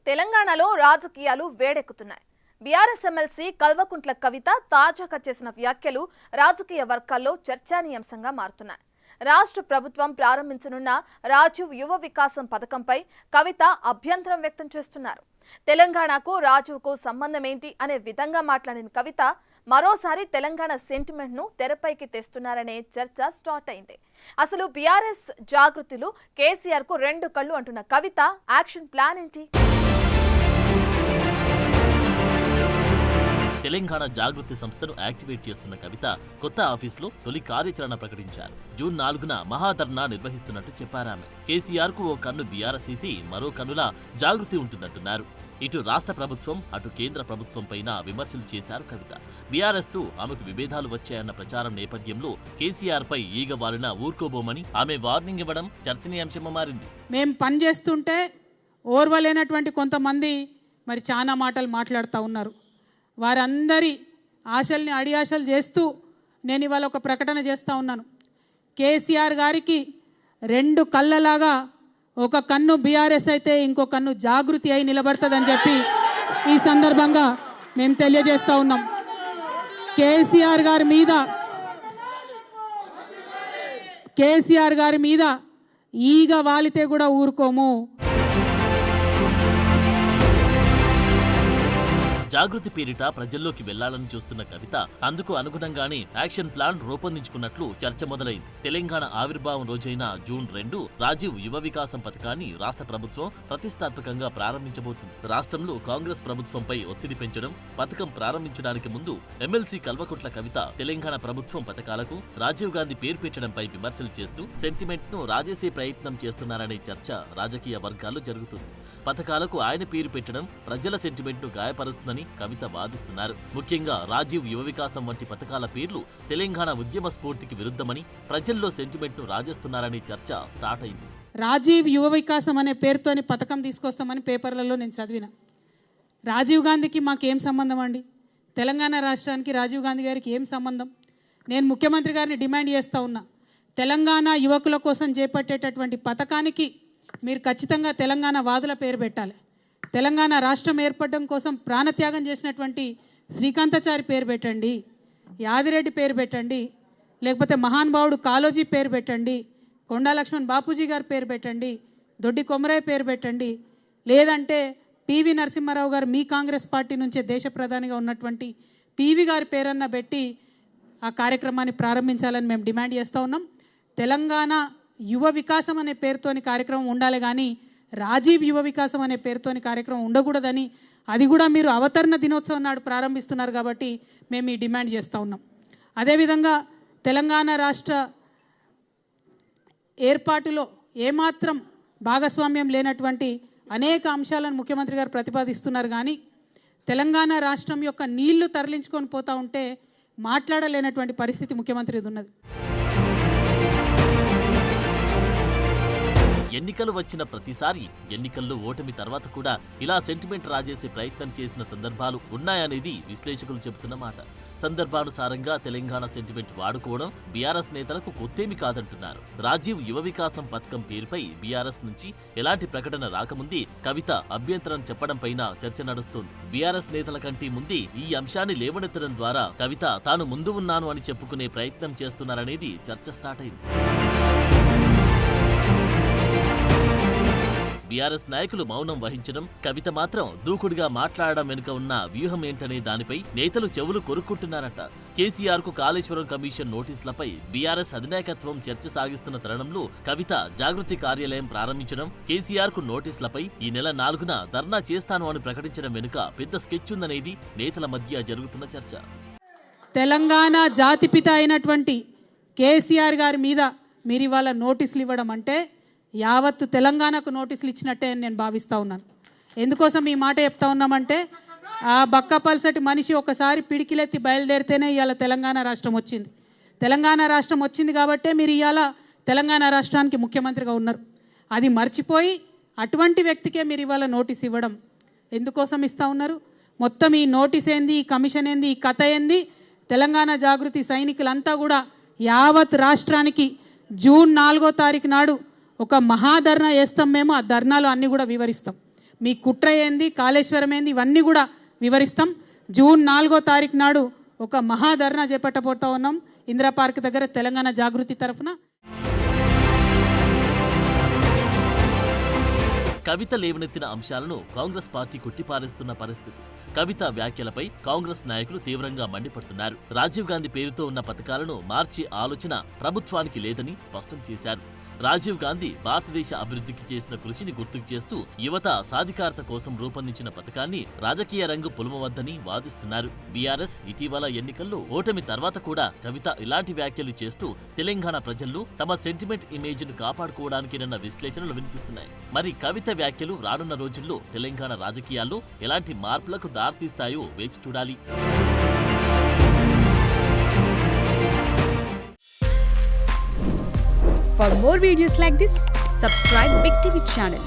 తెలంగాణలో రాజకీయాలు వేడెక్కుతున్నాయి. BRS MLC Kalvakuntla Kavitha తాజాగా చేసిన వ్యాఖ్యలు రాజకీయ వర్గాల్లో చర్చానీయాంశంగా మారుతున్నాయి. రాష్ట్ర ప్రభుత్వం ప్రారంభించనున్న రాజీవ్ యువ వికాసం పథకంపై కవిత అభ్యంతరం వ్యక్తం చేస్తున్నారు. తెలంగాణకు రాజీవ్కు సంబంధం ఏంటి అనే విధంగా మాట్లాడిన కవిత మరోసారి తెలంగాణ సెంటిమెంట్ ను తెరపైకి తెస్తున్నారనే చర్చ స్టార్ట్ అయింది. అసలు బీఆర్ఎస్ జాగృతులు కేసీఆర్ కు రెండు కళ్ళు అంటున్న కవిత యాక్షన్ ప్లాన్ ఏంటి? తెలంగాణ జాగృతి సంస్థను యాక్టివేట్ చేస్తున్న కవిత కొత్త ఆఫీసులో తొలి కార్యాచరణ ప్రకటించారు. జూన్ 4న మహాధర్నా నిర్వహిస్తున్నట్టు చెప్పారామె. కేసీఆర్ కు ఓ కన్ను బీఆర్ఎస్ అయితే మరో కన్నులా జాగృతి ఉంటుందంటున్నారు. ఇటు రాష్ట్ర ప్రభుత్వం అటు కేంద్ర ప్రభుత్వం పైన విమర్శలు చేశారు కవిత. బీఆర్ఎస్ తో ఆమెకు విభేదాలు వచ్చాయన్న ప్రచారం నేపథ్యంలో కేసీఆర్ పై ఈగ వాలిన ఊరుకోబోమని ఆమె వార్నింగ్ ఇవ్వడం చర్చనీయాంశంగా మారింది. మేం పని చేస్తుంటే ఓర్వలేనటువంటి కొంతమంది మరి చాలా మాటలు మాట్లాడుతూ ఉన్నారు. వారందరి ఆశల్ని అడియాశలు చేస్తూ నేను ఇవాళ ఒక ప్రకటన చేస్తూ ఉన్నాను. కేసీఆర్ గారికి రెండు కళ్ళలాగా ఒక కన్ను బీఆర్ఎస్ అయితే ఇంకో కన్ను జాగృతి అయి నిలబడుతుందని చెప్పి ఈ సందర్భంగా మేము తెలియజేస్తూ ఉన్నాం. కేసీఆర్ గారి మీద ఈగ వాలితే కూడా ఊరుకోము. జాగృతి పేరిట ప్రజల్లోకి వెళ్లాలని చూస్తున్న కవిత అందుకు అనుగుణంగానే యాక్షన్ ప్లాన్ రూపొందించుకున్నట్లు చర్చ మొదలైంది. తెలంగాణ ఆవిర్భావం రోజైన జూన్ 2 రాజీవ్ యువ వికాసం పథకాన్ని రాష్ట్ర ప్రభుత్వం ప్రతిష్టాత్మకంగా ప్రారంభించబోతుంది. రాష్ట్రంలో కాంగ్రెస్ ప్రభుత్వంపై ఒత్తిడి పెంచడం, పథకం ప్రారంభించడానికి ముందు ఎమ్మెల్సీ కల్వకుంట్ల కవిత తెలంగాణ ప్రభుత్వం పథకాలకు రాజీవ్ గాంధీ పేరు పెట్టడంపై విమర్శలు చేస్తూ సెంటిమెంట్ ను రాజేసే ప్రయత్నం చేస్తున్నారనే చర్చ రాజకీయ వర్గాల్లో జరుగుతుంది. పథకాలకు ఆయన పేరు పెట్టడం ప్రజల సెంటిమెంట్ ను గాయపరుస్తుందని కవిత వాదిస్తున్నారు. ముఖ్యంగా రాజీవ్ యువ వికాసం వంటి పథకాల పేర్లు తెలంగాణ ఉద్యమ స్ఫూర్తికి విరుద్ధమని ప్రజల్లో సెంటిమెంట్ ను రాజేస్తున్నారనే చర్చ స్టార్ట్ అయింది. రాజీవ్ యువ వికాసం అనే పేరుతోని పథకం తీసుకొస్తామని పేపర్లలో నేను చదివిన. రాజీవ్ గాంధీకి మాకేం సంబంధం అండి? తెలంగాణ రాష్ట్రానికి రాజీవ్ గాంధీ గారికి ఏం సంబంధం? నేను ముఖ్యమంత్రి గారిని డిమాండ్ చేస్తూ ఉన్నా, తెలంగాణ యువకుల కోసం చేపట్టేటటువంటి పథకానికి మీరు ఖచ్చితంగా తెలంగాణ వాదుల పేరు పెట్టాలి. తెలంగాణ రాష్ట్రం ఏర్పడడం కోసం ప్రాణత్యాగం చేసినటువంటి శ్రీకాంతాచారి పేరు పెట్టండి, యాదిరెడ్డి పేరు పెట్టండి, లేకపోతే మహానుభావుడు కాళోజీ పేరు పెట్టండి, కొండా లక్ష్మణ్ బాపూజీ గారి పేరు పెట్టండి, దొడ్డి కొమరయ్య పేరు పెట్టండి, లేదంటే పివి నరసింహారావు గారు మీ కాంగ్రెస్ పార్టీ నుంచే దేశ ప్రధానిగా ఉన్నటువంటి పివి గారి పేరన్న పెట్టి ఆ కార్యక్రమాన్ని ప్రారంభించాలని మేము డిమాండ్ చేస్తూ ఉన్నాం. తెలంగాణ యువ వికాసం అనే పేరుతోని కార్యక్రమం ఉండాలి కానీ రాజీవ్ యువ వికాసం అనే పేరుతోని కార్యక్రమం ఉండకూడదని, అది కూడా మీరు అవతరణ దినోత్సవం నాడు ప్రారంభిస్తున్నారు కాబట్టి మేము ఈ డిమాండ్ చేస్తూ ఉన్నాం. అదేవిధంగా తెలంగాణ రాష్ట్ర ఏర్పాటులో ఏమాత్రం భాగస్వామ్యం లేనటువంటి అనేక అంశాలను ముఖ్యమంత్రి గారు ప్రతిపాదిస్తున్నారు కానీ తెలంగాణ రాష్ట్రం యొక్క నీళ్లు తరలించుకొని పోతూ ఉంటే మాట్లాడలేనటువంటి పరిస్థితి ముఖ్యమంత్రిది ఉన్నది. ఎన్నికలు వచ్చిన ప్రతిసారి ఎన్నికల్లో ఓటమి తర్వాత కూడా ఇలా సెంటిమెంట్ రాజేసే ప్రయత్నం చేసిన సందర్భాలు ఉన్నాయనేది విశ్లేషకులు చెబుతున్న మాట. సందర్భానుసారంగా తెలంగాణ సెంటిమెంట్ వాడుకోవడం బీఆర్ఎస్ నేతలకు కొత్తేమి కాదంటున్నారు. రాజీవ్ యువ వికాసం పథకం పేరుపై బీఆర్ఎస్ నుంచి ఎలాంటి ప్రకటన రాకముందే కవిత అభ్యంతరం చెప్పడం పైన చర్చ నడుస్తోంది. బీఆర్ఎస్ నేతల కంటే ముందే ఈ అంశాన్ని లేవనెత్తడం ద్వారా కవిత తాను ముందు ఉన్నాను అని చెప్పుకునే ప్రయత్నం చేస్తున్నారనేది చర్చ స్టార్ట్ అయింది. బీఆర్ఎస్ నాయకులు మౌనం వహించడం, కవిత మాత్రం దూకుడుగా మాట్లాడడం వెనుక ఉన్న వ్యూహం ఏంటనే దానిపై నేతలు చెవులు కొరుక్కుంటున్నారట. కేసీఆర్ కు కాళేశ్వరం కమిషన్ నోటీసులపై బీఆర్ఎస్ అధినాయకత్వం చర్చ సాగిస్తున్న తరుణంలో కవిత జాగృతి కార్యాలయం ప్రారంభించడం, కేసీఆర్ కు నోటీసులపై ఈ నెల 4న ధర్నా చేస్తాను అని ప్రకటించడం వెనుక పెద్ద స్కెచ్ ఉందనేది నేతల మధ్య జరుగుతున్న చర్చ. తెలంగాణ జాతిపిత అయినటువంటి కేసీఆర్ గారి మీద మీరు ఇవాళ నోటీసులు ఇవ్వడం అంటే యావత్తు తెలంగాణకు నోటీసులు ఇచ్చినట్టే అని నేను భావిస్తూ ఉన్నాను. ఎందుకోసం ఈ మాట చెప్తా ఉన్నామంటే ఆ బక్కపల్సటి మనిషి ఒకసారి పిడికిలెత్తి బయలుదేరితేనే ఇవాళ తెలంగాణ రాష్ట్రం వచ్చింది. తెలంగాణ రాష్ట్రం వచ్చింది కాబట్టే మీరు ఇవాళ తెలంగాణ రాష్ట్రానికి ముఖ్యమంత్రిగా ఉన్నారు. అది మర్చిపోయి అటువంటి వ్యక్తికే మీరు ఇవాళ నోటీస్ ఇవ్వడం ఎందుకోసం ఇస్తూ ఉన్నారు? మొత్తం ఈ నోటీస్ ఏంది, ఈ కమిషన్ ఏంది, ఈ కథ ఏంది? తెలంగాణ జాగృతి సైనికులంతా కూడా యావత్ రాష్ట్రానికి జూన్ 4వ తారీఖు నాడు ఒక మహాధర్నా చేస్తాం. మేము ఆ ధర్నాలు అన్నీ కూడా వివరిస్తాం. మీ కుట్ర ఏంది, కాళేశ్వరం ఏంది, ఇవన్నీ కూడా వివరిస్తాం. జూన్ 4వ తారీఖు నాడు ఒక మహాధర్నా చేపట్టబోతా ఉన్నాం ఇందిరా పార్క్ దగ్గర తెలంగాణ జాగృతి తరఫున. కవిత లేవనెత్తిన అంశాలను కాంగ్రెస్ పార్టీ కొట్టిపారేస్తున్న పరిస్థితి. కవిత వ్యాఖ్యలపై కాంగ్రెస్ నాయకులు తీవ్రంగా మండిపడుతున్నారు. రాజీవ్ గాంధీ పేరుతో ఉన్న పథకాలను మార్చే ఆలోచన ప్రభుత్వానికి లేదని స్పష్టం చేశారు. రాజీవ్ గాంధీ భారతదేశ అభివృద్ధికి చేసిన కృషిని గుర్తుకు చేస్తూ యువత సాధికారత కోసం రూపొందించిన పథకాన్ని రాజకీయ రంగు పులమవద్దని వాదిస్తున్నారు. బీఆర్ఎస్ ఇటీవల ఎన్నికల్లో ఓటమి తర్వాత కూడా కవిత ఇలాంటి వ్యాఖ్యలు చేస్తూ తెలంగాణ ప్రజల్లో తమ సెంటిమెంట్ ఇమేజ్ ను కాపాడుకోవడానికినన్న విశ్లేషణలు వినిపిస్తున్నాయి. మరి కవిత వ్యాఖ్యలు రానున్న రోజుల్లో తెలంగాణ రాజకీయాల్లో ఎలాంటి మార్పులకు దారితీస్తాయో వేచి చూడాలి. For more videos like this, subscribe Big TV channel.